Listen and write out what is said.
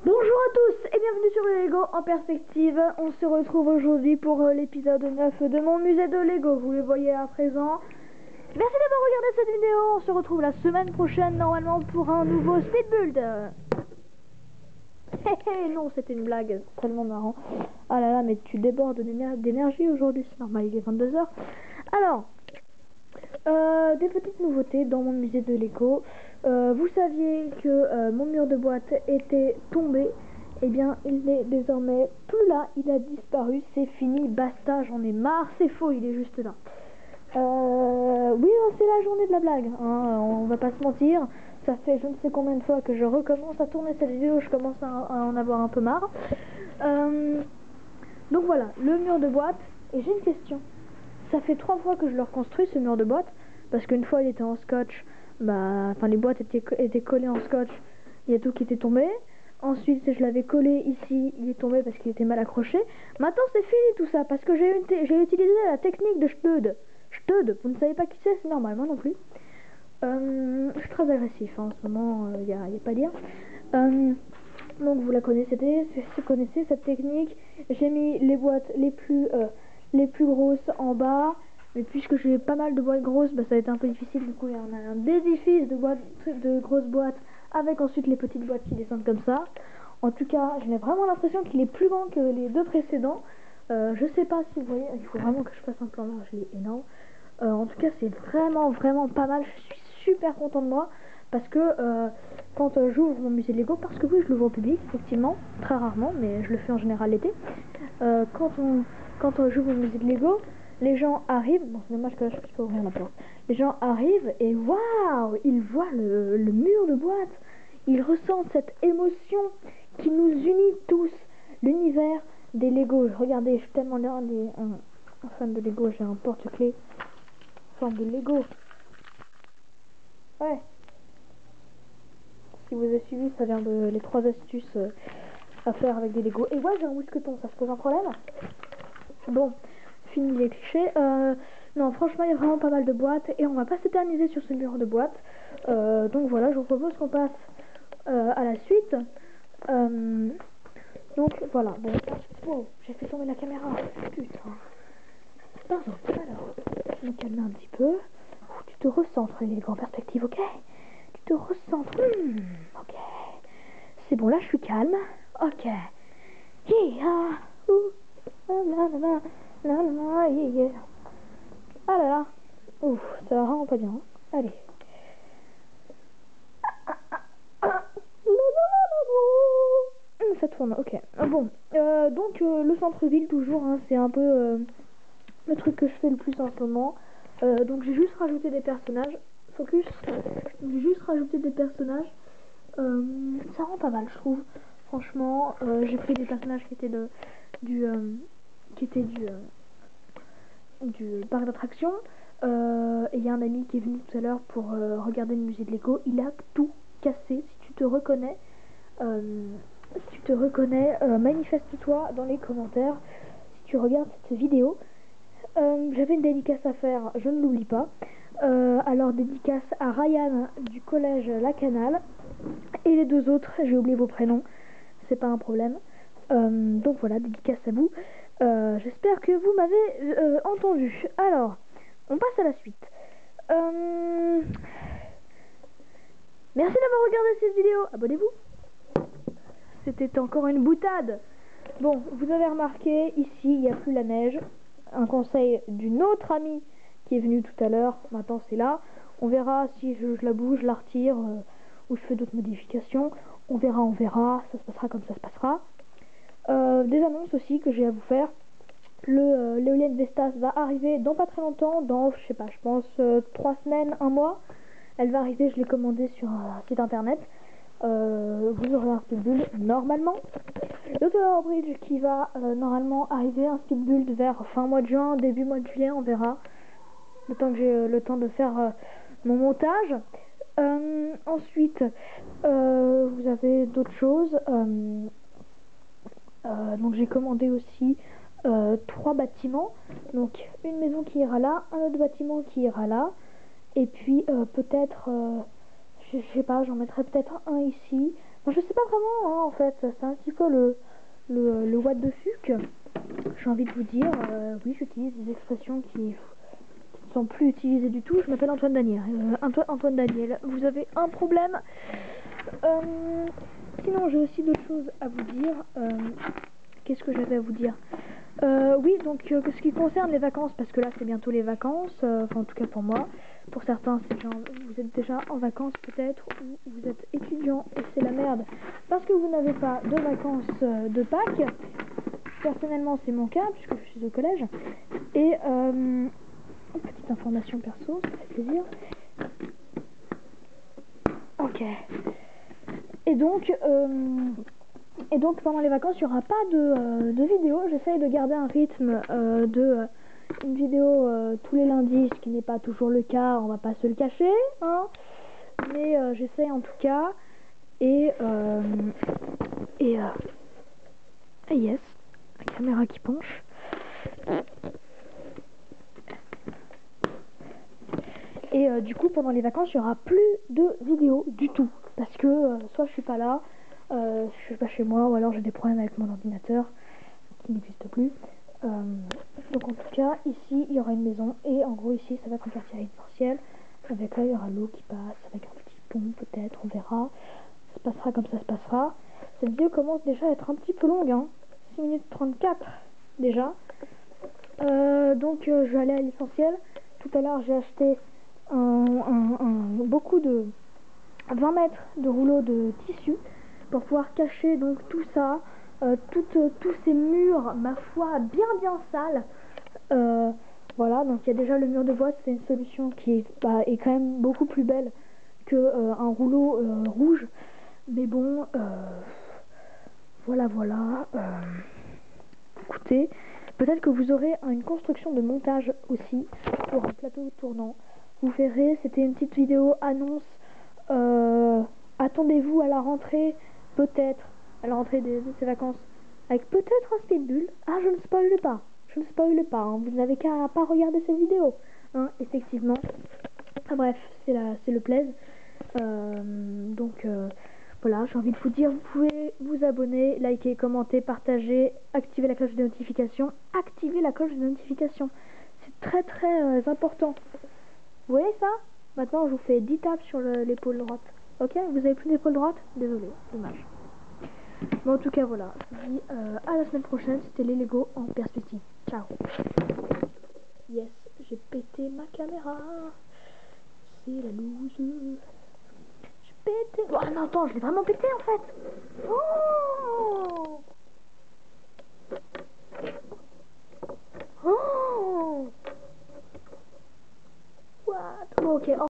Bonjour à tous et bienvenue sur le Lego en perspective. On se retrouve aujourd'hui pour l'épisode 9 de mon musée de Lego. Vous le voyez à présent. Merci d'avoir regardé cette vidéo. On se retrouve la semaine prochaine normalement pour un nouveau speed build. Non, c'était une blague, tellement marrant. Ah là là, mais tu débordes d'énergie aujourd'hui, c'est normal, il est 22 h. Alors, des petites nouveautés dans mon musée de Lego. Vous saviez que mon mur de boîte était tombé. Eh bien, il n'est désormais plus là, il a disparu, c'est fini, basta, j'en ai marre, c'est faux, il est juste là. Oui, c'est la journée de la blague, hein, on va pas se mentir. Ça fait je ne sais combien de fois que je recommence à tourner cette vidéo, je commence à en avoir un peu marre. Donc voilà, le mur de boîte. Et j'ai une question. Ça fait 3 fois que je le reconstruis, ce mur de boîte, parce qu'une fois il était en scotch, enfin les boîtes étaient collées en scotch, il y a tout qui était tombé. Ensuite je l'avais collé ici, il est tombé parce qu'il était mal accroché. Maintenant c'est fini tout ça, parce que j'ai utilisé la technique de Steude. Steude, vous ne savez pas qui c'est normal, moi non plus. Je suis très agressif en ce moment, y a pas à dire. Donc vous la connaissez, cette technique. J'ai mis les boîtes les plus grosses en bas, mais puisque j'ai pas mal de boîtes grosses, ça va être un peu difficile. Du coup il y en a un édifice de grosses boîtes avec ensuite les petites boîtes qui descendent comme ça. En tout cas j'ai vraiment l'impression qu'il est plus grand que les deux précédents. Je sais pas si vous voyez, il faut vraiment que je fasse un plan large, il est énorme. En tout cas c'est vraiment pas mal, je suis super content de moi. Parce que quand j'ouvre mon musée de Lego, parce que oui je l'ouvre au public effectivement, très rarement, mais je le fais en général l'été. Quand j'ouvre mon musée de Lego, les gens arrivent, bon c'est dommage que là je peux ouvrir la porte. Les gens arrivent et waouh, ils voient le mur de boîte, ils ressentent cette émotion qui nous unit tous, l'univers des Lego. Regardez, je suis tellement un fan de Lego, j'ai un porte-clés en forme de Lego. Ouais. Si vous avez suivi, ça vient de les 3 astuces à faire avec des Lego. Et ouais, j'ai un mousqueton, ça se pose un problème? Bon, fini les clichés. Non, franchement, il y a vraiment pas mal de boîtes et on va pas s'éterniser sur ce mur de boîte. Donc voilà, je vous propose qu'on passe à la suite. Donc voilà, bon. Wow, j'ai fait tomber la caméra. Putain. Pardon, alors, je me calme un petit peu. Tu te recentres, les grandes perspectives, ok? Tu te recentres. Ok. C'est bon, là je suis calme. Ok. Yeah. Ah là là. Ouf, ça va vraiment pas bien. Hein. Allez. Ça tourne, ok. Bon, donc le centre-ville toujours, hein, c'est un peu le truc que je fais le plus en ce moment. Donc j'ai juste rajouté des personnages. Focus. J'ai juste rajouté des personnages. Ça rend pas mal, je trouve. Franchement, j'ai pris des personnages qui étaient du parc d'attractions. Et il y a un ami qui est venu tout à l'heure pour regarder le musée de Lego. Il a tout cassé. Si tu te reconnais, manifeste-toi dans les commentaires. Si tu regardes cette vidéo, j'avais une dédicace à faire, je ne l'oublie pas. Alors dédicace à Ryan du collège La Canale et les 2 autres, j'ai oublié vos prénoms, c'est pas un problème. Donc voilà, dédicace à vous. J'espère que vous m'avez entendu. Alors, on passe à la suite. Merci d'avoir regardé cette vidéo. Abonnez-vous. C'était encore une boutade. Bon, vous avez remarqué, ici, il n'y a plus la neige. Un conseil d'une autre amie qui est venue tout à l'heure. Maintenant, c'est là. On verra si je la bouge, je la retire, ou je fais d'autres modifications. On verra. Ça se passera comme ça se passera. Des annonces aussi que j'ai à vous faire. L'éolienne Vestas va arriver dans pas très longtemps, dans, je sais pas, je pense 3 semaines, 1 mois. Elle va arriver, je l'ai commandée sur un site internet. Vous aurez un speed build normalement. Le Tower Bridge qui va normalement arriver, un speed build vers fin mois de juin, début mois de juillet, on verra. Le temps que j'ai le temps de faire mon montage. Ensuite, vous avez d'autres choses. Donc j'ai commandé aussi 3 bâtiments. Donc une maison qui ira là, un autre bâtiment qui ira là. Et puis peut-être, je sais pas, j'en mettrai peut-être un ici, Bon, je sais pas vraiment, hein, en fait, c'est un petit peu le what the fuck. J'ai envie de vous dire, oui, j'utilise des expressions qui ne sont plus utilisées du tout. Je m'appelle Antoine Daniel. Antoine Daniel, vous avez un problème? Sinon, j'ai aussi d'autres choses à vous dire. Qu'est-ce que j'avais à vous dire? Oui, donc ce qui concerne les vacances, parce que là c'est bientôt les vacances, enfin en tout cas pour moi, pour certains vous êtes déjà en vacances peut-être, ou vous êtes étudiant et c'est la merde, parce que vous n'avez pas de vacances de Pâques. Personnellement c'est mon cas, puisque je suis au collège, et petite information perso, ça fait plaisir. Ok. Et donc pendant les vacances, il n'y aura pas de vidéo. J'essaye de garder un rythme une vidéo tous les lundis, ce qui n'est pas toujours le cas, on va pas se le cacher, hein. Mais j'essaye en tout cas. Et yes, la caméra qui penche. Et du coup, pendant les vacances, il n'y aura plus de vidéos du tout. Parce que soit je suis pas là, je suis pas chez moi, ou alors j'ai des problèmes avec mon ordinateur qui n'existe plus. Donc en tout cas, ici, il y aura une maison. Et en gros, ici, ça va être un quartier résidentiel. Avec là, il y aura l'eau qui passe, avec un petit pont peut-être, on verra. Ça se passera comme ça se passera. Cette vidéo commence déjà à être un petit peu longue, hein. 6 minutes 34 déjà. Donc je vais aller à l'essentiel. Tout à l'heure, j'ai acheté beaucoup de 20 mètres de rouleau de tissu pour pouvoir cacher donc tout ça, tous ces murs, ma foi, bien sales. Voilà, donc il y a déjà le mur de bois, c'est une solution qui est quand même beaucoup plus belle que un rouleau rouge. Mais bon, voilà. Écoutez, peut-être que vous aurez une construction de montage aussi pour un plateau tournant. Vous verrez, c'était une petite vidéo annonce. Attendez-vous à la rentrée, peut-être, à la rentrée de ces vacances, avec peut-être un speedbull. Ah, je ne spoile pas. Hein. Vous n'avez qu'à pas regarder cette vidéo. Hein, effectivement. Ah, bref, c'est le plaise. Donc voilà, j'ai envie de vous dire, vous pouvez vous abonner, liker, commenter, partager, activer la cloche de notification. Activer la cloche de notification, c'est très important. Vous voyez ça? Maintenant, je vous fais 10 tapes sur l'épaule droite. Ok? Vous avez plus d'épaule droite? Désolé, dommage. Mais en tout cas, voilà. Je vous dis à la semaine prochaine. C'était les Lego en perspective. Ciao. Yes, j'ai pété ma caméra. C'est la loose. J'ai pété. Oh non, attends, je l'ai vraiment pété en fait. Oh! Oh! What? Bon, ok.